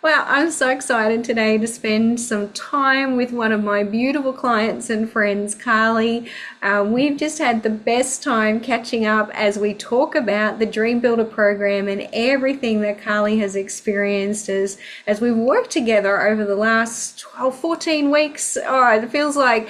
Well, I'm so excited today to spend some time with one of my beautiful clients and friends, Karlie. We've just had the best time catching up as we talk about the Dream Builder program and everything that Karlie has experienced as we've worked together over the last 12, 14 weeks. Oh, it feels like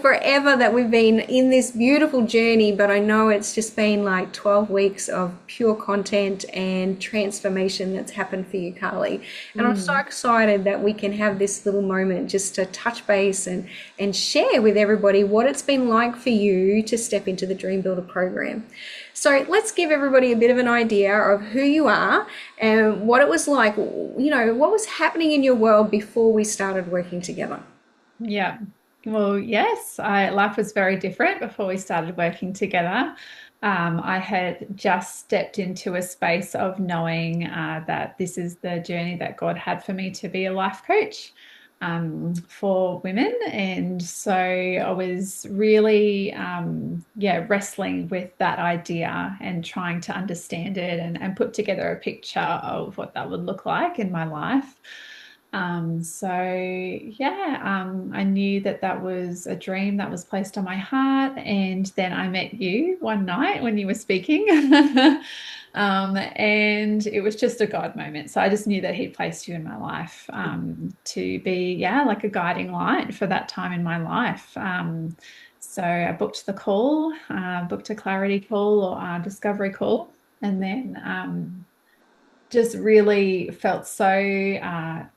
forever that we've been in this beautiful journey, but I know it's just been like 12 weeks of pure content and transformation that's happened for you, Karlie. And I'm so Mm. excited that we can have this little moment just to touch base and share with everybody what it's been like for you to step into the Dream Builder program. So let's give everybody a bit of an idea of who you are and what it was like, what was happening in your world before we started working together. Yeah. Well, yes, life was very different before we started working together. I had just stepped into a space of knowing that this is the journey that God had for me to be a life coach for women. And so I was really, wrestling with that idea and trying to understand it and put together a picture of what that would look like in my life. I knew that that was a dream that was placed on my heart. And then I met you one night when you were speaking. And it was just a God moment. So I just knew that He placed you in my life to be, like a guiding light for that time in my life. So I booked the call, booked a clarity call or discovery call, and then just really felt so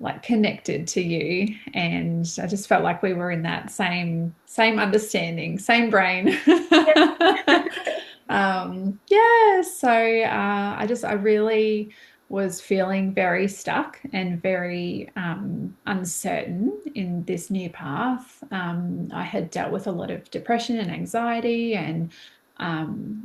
like connected to you, and I just felt like we were in that same understanding, same brain. I really was feeling very stuck and very uncertain in this new path. I had dealt with a lot of depression and anxiety and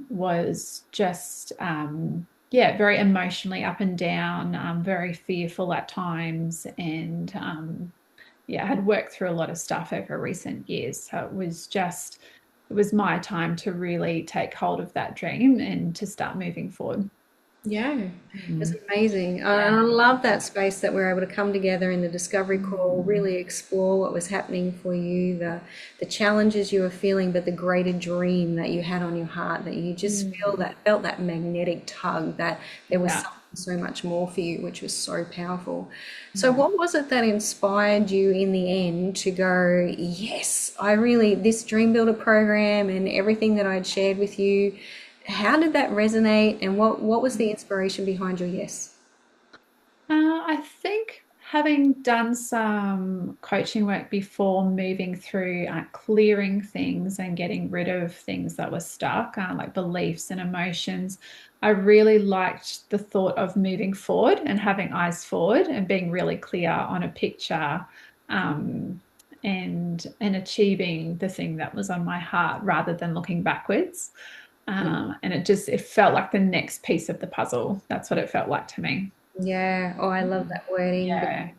was just very emotionally up and down, very fearful at times, and I had worked through a lot of stuff over recent years. So it was my time to really take hold of that dream and to start moving forward. Yeah, it's Mm. amazing. And Yeah. I love that space that we're able to come together in the discovery call, Mm. really explore what was happening for you, the challenges you were feeling, but the greater dream that you had on your heart, that you just Mm. felt that magnetic tug that there was Yeah. something so much more for you, which was so powerful. So Yeah. what was it that inspired you in the end to go, yes, this Dream Builder program and everything that I'd shared with you, how did that resonate and what was the inspiration behind your yes? I think having done some coaching work before, moving through clearing things and getting rid of things that were stuck, like beliefs and emotions, I really liked the thought of moving forward and having eyes forward and being really clear on a picture, um, and achieving the thing that was on my heart rather than looking backwards. And it felt like the next piece of the puzzle. That's what it felt like to me. Yeah, oh, I love that wording because Yeah,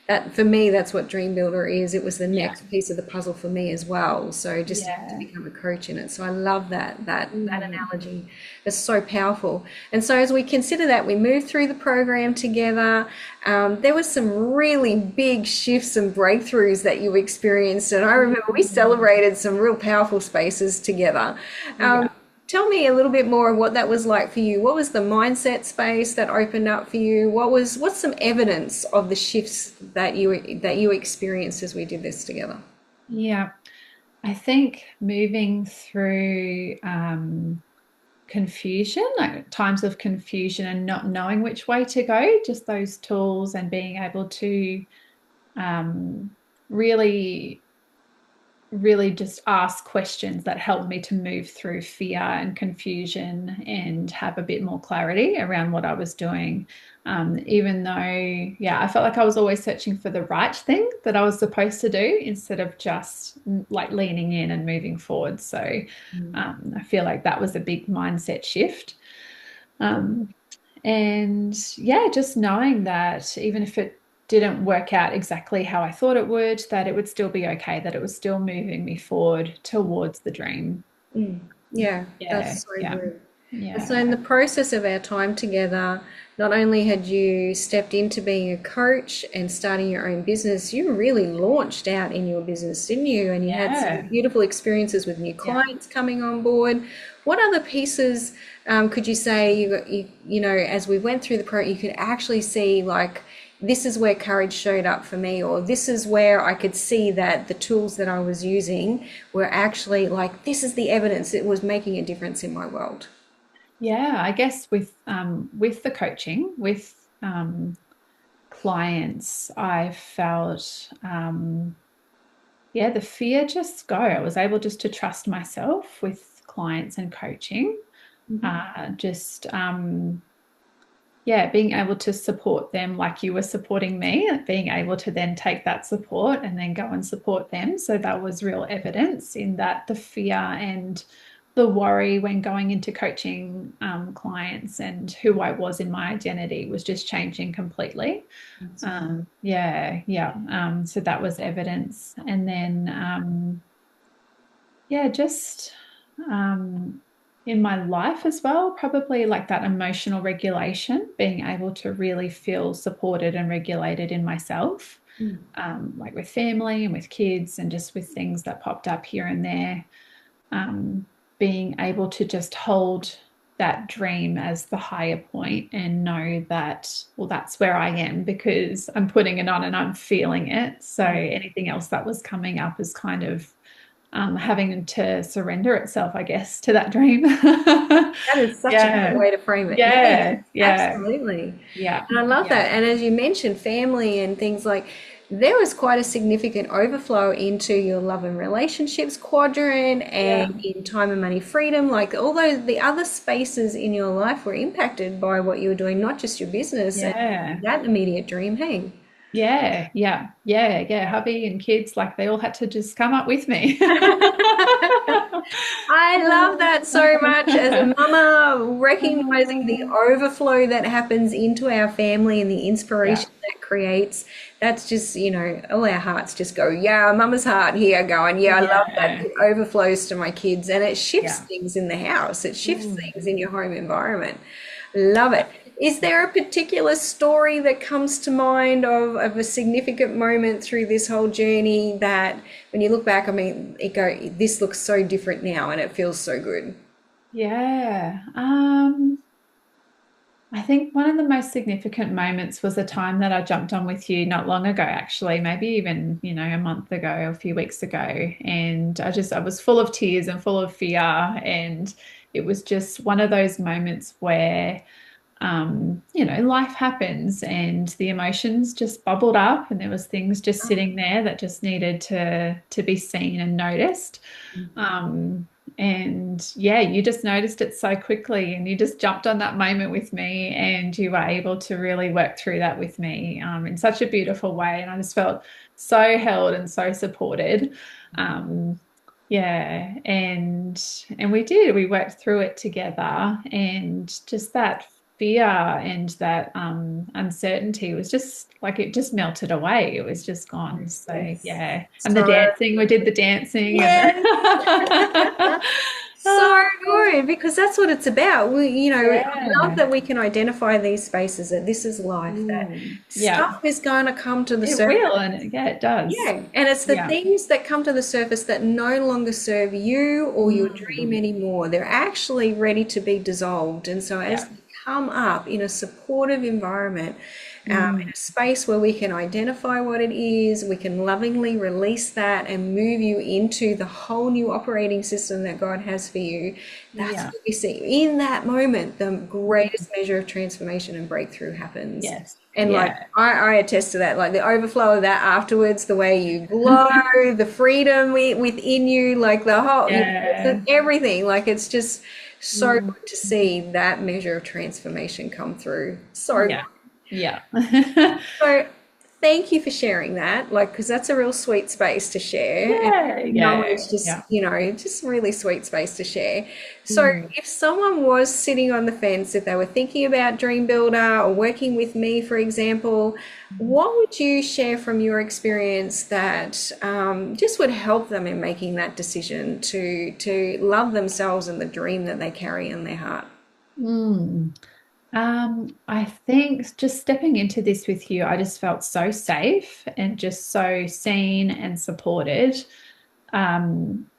that for me, that's what Dream Builder is. It was the yeah, next piece of the puzzle for me as well. So just to yeah. become a coach in it. So I love that Mm. analogy. It's so powerful. And so as we consider that, we moved through the program together. There was some really big shifts and breakthroughs that you experienced, and I remember we Mm. celebrated some real powerful spaces together. Um, Yeah. Tell me a little bit more of what that was like for you. What was the mindset space that opened up for you? What's some evidence of the shifts that you experienced as we did this together? Yeah. I think moving through confusion, like times of confusion and not knowing which way to go, just those tools and being able to um, really really just ask questions that helped me to move through fear and confusion and have a bit more clarity around what I was doing. Even though, I felt like I was always searching for the right thing that I was supposed to do instead of just like leaning in and moving forward. So I feel like that was a big mindset shift. Um, and just knowing that even if it didn't work out exactly how I thought it would, that it would still be okay, that it was still moving me forward towards the dream. Mm, yeah, Yeah, that's so yeah. good. So, in Yeah. the process of our time together, not only had you stepped into being a coach and starting your own business, you really launched out in your business, didn't you? And you had some Yeah. beautiful experiences with new Yeah. clients coming on board. What other pieces could you say you know, as we went through the you could actually see like this is where courage showed up for me, or this is where I could see that the tools that I was using were actually like this is the evidence it was making a difference in my world. Yeah, I guess with the coaching, with clients, I felt yeah, the fear just go. I was able just to trust myself with clients and coaching. Just yeah, being able to support them like you were supporting me, being able to then take that support and then go and support them. So that was real evidence in that the fear and the worry when going into coaching clients and who I was in my identity was just changing completely. Yeah, yeah. So that was evidence. And then yeah, just um, in my life as well, probably like that emotional regulation, being able to really feel supported and regulated in myself, like with family and with kids and just with things that popped up here and there. Um, Being able to just hold that dream as the higher point and know that, well, that's where I am because I'm putting it on and I'm feeling it. So anything else that was coming up is kind of having to surrender itself, I guess, to that dream. That is such a great Yeah, way to frame it. Yes, yeah, yeah, absolutely. yeah, And I love yeah, that. And as you mentioned, family and things like there was quite a significant overflow into your love and relationships quadrant yeah, and in time and money freedom. Like all those, the other spaces in your life were impacted by what you were doing, not just your business and yeah. that immediate dream. Hey. Yeah, yeah, yeah, yeah. Hubby and kids, like they all had to just come up with me. I love that so much as a mama, recognizing the overflow that happens into our family and the Yeah, inspiration that creates. That's just, you know, all our hearts just go, yeah, mama's heart here going, yeah, I love that. yeah, It overflows to my kids and it shifts yeah. things in the house, it shifts Mm. things in your home environment. Love it. Is there a particular story that comes to mind of a significant moment through this whole journey that when you look back, I mean, this looks so different now and it feels so good. Yeah. I think one of the most significant moments was a time that I jumped on with you not long ago, actually, maybe even, a month ago, a few weeks ago. And I was full of tears and full of fear. And it was just one of those moments where, life happens and the emotions just bubbled up and there was things just sitting there that just needed to be seen and noticed. Um, and yeah, you just noticed it so quickly and you just jumped on that moment with me and you were able to really work through that with me in such a beautiful way. And I just felt so held and so supported. Um, yeah, and we worked through it together and just that fear and that uncertainty was just like it just melted away. It was just gone. So Yes. yeah. And the So, dancing, we did the dancing and yes. So good because that's what it's about. I love yeah. that we can identify these spaces that this is life, that Yeah. stuff is going to come to the It surface. will and yeah, it does. Yeah, and it's the Yeah. things that come to the surface that no longer serve you or your dream Mm. anymore. They're actually ready to be dissolved. And so as Yeah. they come up in a supportive environment, in Mm. a space where we can identify what it is, we can lovingly release that and move you into the whole new operating system that God has for you. That's Yeah. what we see. In that moment, the Mm. greatest measure of transformation and breakthrough happens. Yes. And like Yeah. I attest to that, like the overflow of that afterwards, the way you glow, the freedom within you, like the whole, Yeah. everything. Like it's just so Mm. good to see that measure of transformation come through. So good. Yeah. Yeah. So thank you for sharing that, like, because that's a real sweet space to share. And Yeah. no, Yeah. it's just, Yeah. just really sweet space to share. So Mm. if someone was sitting on the fence, if they were thinking about Dream Builder or working with me, for example, what would you share from your experience that just would help them in making that decision to love themselves and the dream that they carry in their heart? Mm. I think just stepping into this with you, I just felt so safe and just so seen and supported.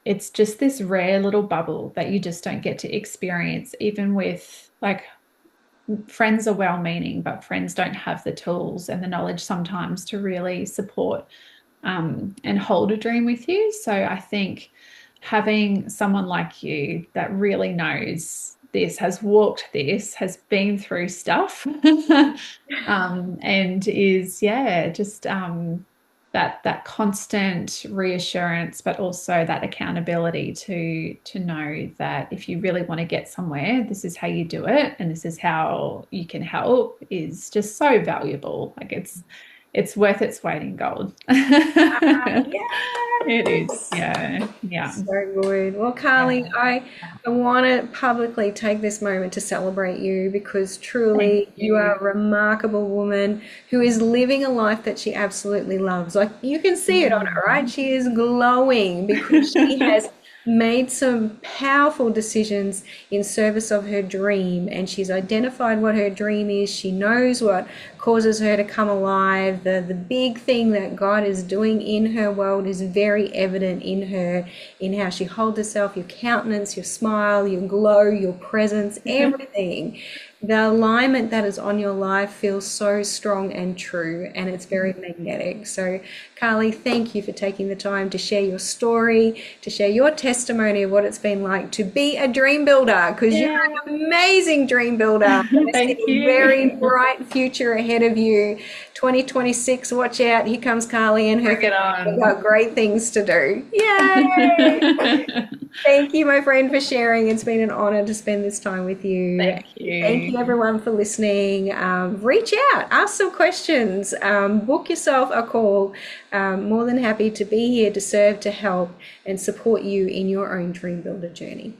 It's just this rare little bubble that you just don't get to experience, even with like friends are well-meaning, but friends don't have the tools and the knowledge sometimes to really support and hold a dream with you. So I think having someone like you that really knows this, has walked this, has been through stuff, and is, yeah, just that constant reassurance, but also that accountability to know that if you really want to get somewhere, this is how you do it, and this is how you can help, is just so valuable. Like it's worth its weight in gold. It is. Yes. Yeah. Yeah. So good. Well, Yeah. Karlie, I want to publicly take this moment to celebrate you because Thank truly you are you. a remarkable woman who is living a life that she absolutely loves. Like you can see it on her, right? Mm. She is glowing because she has made some powerful decisions in service of her dream and she's identified what her dream is. She knows what causes her to come alive. The big thing that God is doing in her world is very evident in her, in how she holds herself, your countenance, your smile, your glow, your presence, everything. The alignment that is on your life feels so strong and true, and it's very magnetic. So, Karlie, thank you for taking the time to share your story, to share your testimony of what it's been like to be a dream builder, because you're Yeah. an amazing dream builder. And I see Thank a very you. bright future ahead of you. 2026, watch out. Here comes Karlie and her Bring it family. They've on. got great things to do. Yay! Thank you, my friend, for sharing. It's been an honor to spend this time with you. Thank Thank you, you. everyone, for listening. Reach out, ask some questions, book yourself a call. More than happy to be here to serve, to help, and support you in your own dream builder journey.